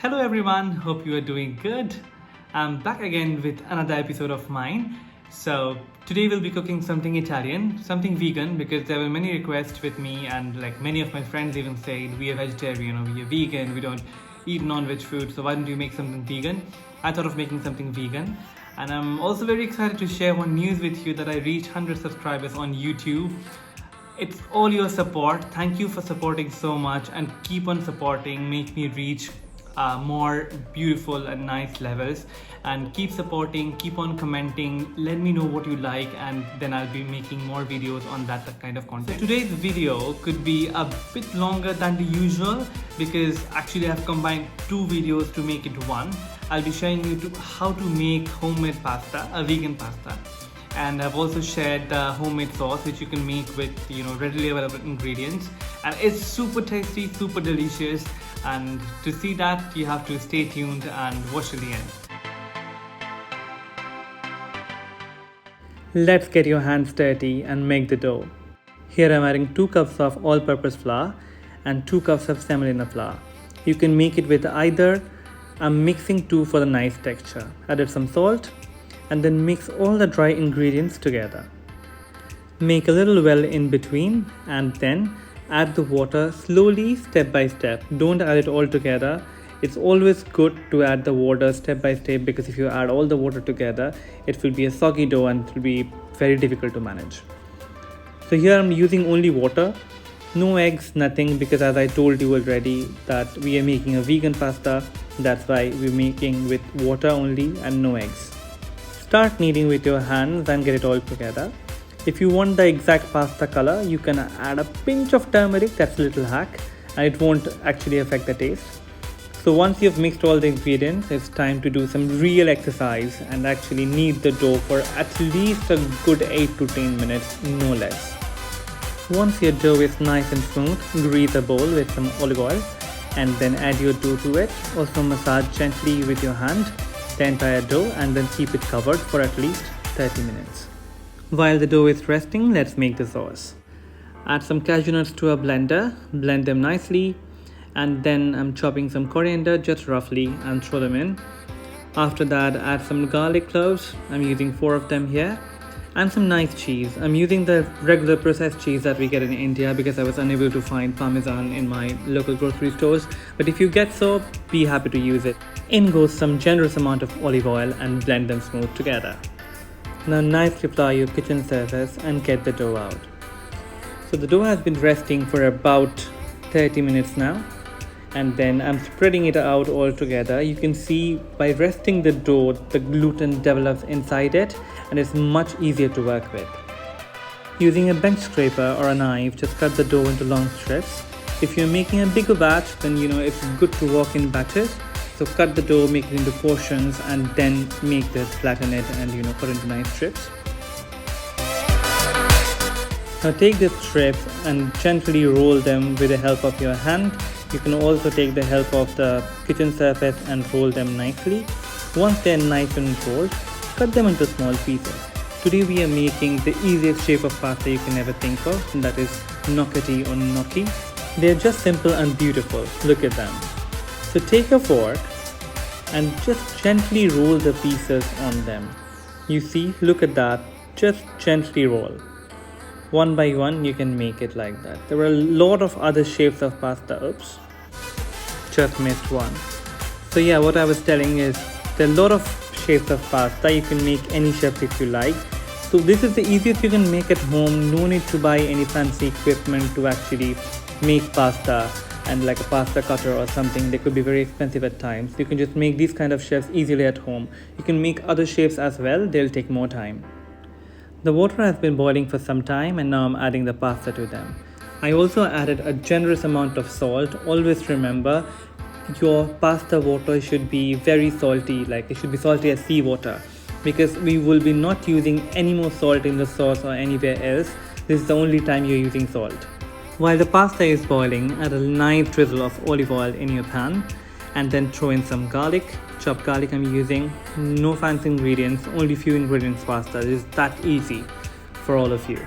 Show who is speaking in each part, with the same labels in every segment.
Speaker 1: Hello everyone, hope you are doing good. I'm back again with another episode of mine. So today we'll be cooking something Italian, something vegan, because there were many requests with me, and like many of my friends even said, we are vegetarian or we are vegan, we don't eat non-veg food, so why don't you make something vegan? I thought of making something vegan. And I'm also very excited to share one news with you that I reached 100 subscribers on YouTube. It's all your support. Thank you for supporting so much, and keep on supporting, make me reach more beautiful and nice levels, and keep supporting, keep on commenting, let me know what you like, and then I'll be making more videos on that kind of content. So today's video could be a bit longer than the usual because actually I've combined two videos to make it one. I'll be showing you how to make homemade pasta, a vegan pasta. And I've also shared the homemade sauce which you can make with readily available ingredients, and it's super tasty, super delicious. And to see that, you have to stay tuned and watch till the end. Let's get your hands dirty and make the dough. Here I'm adding 2 cups of all-purpose flour and 2 cups of semolina flour. You can make it with either. I'm mixing 2 for the nice texture. Added some salt and then mix all the dry ingredients together. Make a little well in between and then add the water slowly, step by step. Don't add it all together. It's always good to add the water step by step, because if you add all the water together, it will be a soggy dough and it will be very difficult to manage. So here I'm using only water, no eggs, nothing, because as I told you already that we are making a vegan pasta. That's why we're making with water only and no eggs. Start kneading with your hands and get it all together. If you want the exact pasta color, you can add a pinch of turmeric, that's a little hack, and it won't actually affect the taste. So once you've mixed all the ingredients, it's time to do some real exercise and actually knead the dough for at least a good 8 to 10 minutes, no less. Once your dough is nice and smooth, grease a bowl with some olive oil and then add your dough to it. Also massage gently with your hand the entire dough and then keep it covered for at least 30 minutes. While the dough is resting, let's make the sauce. Add some cashew nuts to a blender, blend them nicely, and then I'm chopping some coriander just roughly and throw them in. After that, add some garlic cloves, I'm using 4 of them here, and some nice cheese. I'm using the regular processed cheese that we get in India because I was unable to find Parmesan in my local grocery stores, but if you get so, be happy to use it. In goes some generous amount of olive oil and blend them smooth together. Now nicely flour your kitchen surface and get the dough out. So the dough has been resting for about 30 minutes now, and then I'm spreading it out all together. You can see by resting the dough, the gluten develops inside it and it's much easier to work with. Using a bench scraper or a knife, just cut the dough into long strips. If you're making a bigger batch, then it's good to work in batches. So cut the dough, make it into portions, and then make this, flatten it, and cut into nice strips. Now take the strips and gently roll them with the help of your hand. You can also take the help of the kitchen surface and roll them nicely. Once they're nice and rolled, cut them into small pieces. Today we are making the easiest shape of pasta you can ever think of, and that is gnocchi or gnocchi. They're just simple and beautiful. Look at them. So take a fork and just gently roll the pieces on them. You see, look at that, just gently roll. One by one you can make it like that. There are a lot of other shapes of pasta. Oops, just missed one. So yeah, what I was telling is there are a lot of shapes of pasta. You can make any shape if you like. So this is the easiest you can make at home. No need to buy any fancy equipment to actually make pasta, and like a pasta cutter or something. They could be very expensive at times. You can just make these kind of shapes easily at home. You can make other shapes as well, they'll take more time. The water has been boiling for some time, and now I'm adding the pasta to them. I also added a generous amount of salt. Always remember, your pasta water should be very salty, like it should be salty as seawater, because we will be not using any more salt in the sauce or anywhere else. This is the only time you're using salt. While the pasta is boiling, add a nice drizzle of olive oil in your pan and then throw in some garlic. Chopped garlic I'm using. No fancy ingredients, only few ingredients pasta. It is that easy for all of you.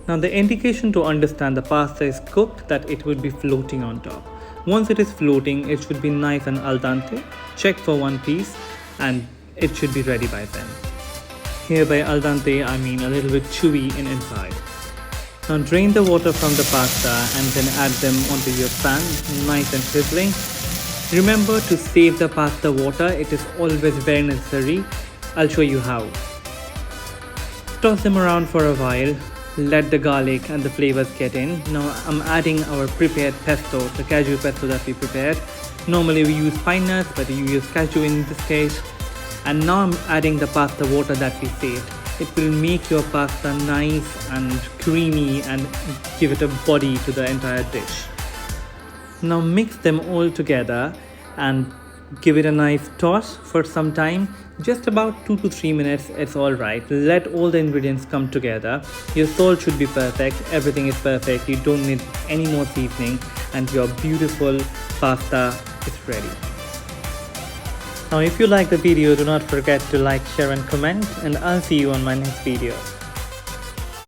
Speaker 1: Now the indication to understand the pasta is cooked, that it would be floating on top. Once it is floating, it should be nice and al dente. Check for one piece and it should be ready by then. Here by al dente, I mean a little bit chewy in inside. Now drain the water from the pasta and then add them onto your pan, nice and sizzling. Remember to save the pasta water, it is always very necessary. I'll show you how. Toss them around for a while, let the garlic and the flavors get in. Now I'm adding our prepared pesto, the cashew pesto that we prepared. Normally we use pine nuts, but you use cashew in this case. And now I'm adding the pasta water that we saved. It will make your pasta nice and creamy and give it a body to the entire dish. Now mix them all together and give it a nice toss for some time. Just about 2 to 3 minutes, it's alright. Let all the ingredients come together. Your salt should be perfect, everything is perfect, you don't need any more seasoning and your beautiful pasta is ready. Now if you like the video, do not forget to like, share and comment, and I'll see you on my next video.